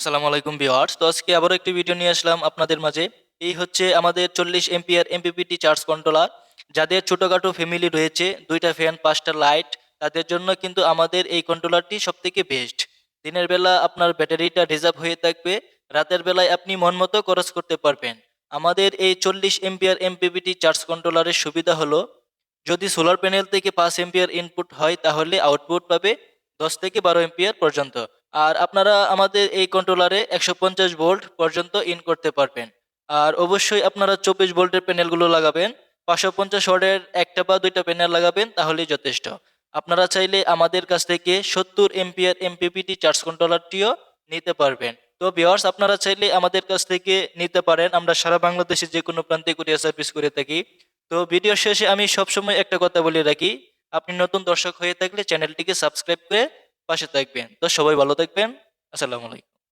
আসসালামু আলাইকুম ভিউয়ার্স। তো আজকে আবারও একটি ভিডিও নিয়ে আসলাম আপনাদের মাঝে। এই হচ্ছে আমাদের 40 এম্পিয়ার এমপিপিটি চার্জ কন্ট্রোলার। যাদের ছোটখাটো ফ্যামিলি রয়েছে, 2টা ফ্যান, 5টা লাইট, তাদের জন্য কিন্তু আমাদের এই কন্ট্রোলারটি সবথেকে বেস্ট। দিনের বেলা আপনার ব্যাটারিটা রিজার্ভ হয়ে থাকবে, রাতের বেলায় আপনি মন মতো খরচ করতে পারবেন। আমাদের এই 40 এম্পিয়ার এমপিপিটি চার্জ কন্ট্রোলারের সুবিধা হলো, যদি সোলার প্যানেল থেকে 5 এম্পিয়ার ইনপুট হয় তাহলে আউটপুট পাবে 10 থেকে 12 এম্পিয়ার পর্যন্ত। আর আপনারা আমাদের এই কন্ট্রোলারে 150 ভোল্ট পর্যন্ত ইন করতে পারবেন। আর অবশ্যই আপনারা 24 ভোল্টের প্যানেলগুলো লাগাবেন। 550 ওয়াটের একটা বা দুইটা প্যানেল লাগাবেন, তাহলেই যথেষ্ট। আপনারা চাইলে আমাদের কাছ থেকে 70 এম্পিয়ার এমপিপিটি চার্জ কন্ট্রোলারটিও নিতে পারবেন। তো ভিউয়ার্স, আপনারা চাইলে আমাদের কাছ থেকে নিতে পারেন। আমরা সারা বাংলাদেশে যে কোনো প্রান্তে কুরিয়ার সার্ভিস করে থাকি। তো ভিডিও শেষে আমি সবসময় একটা কথা বলে রাখি, আপনি নতুন দর্শক হয়ে থাকলে চ্যানেলটিকে সাবস্ক্রাইব করে পাশে থাকবেন। তো সবাই ভালো থাকবেন। আসসালামু আলাইকুম।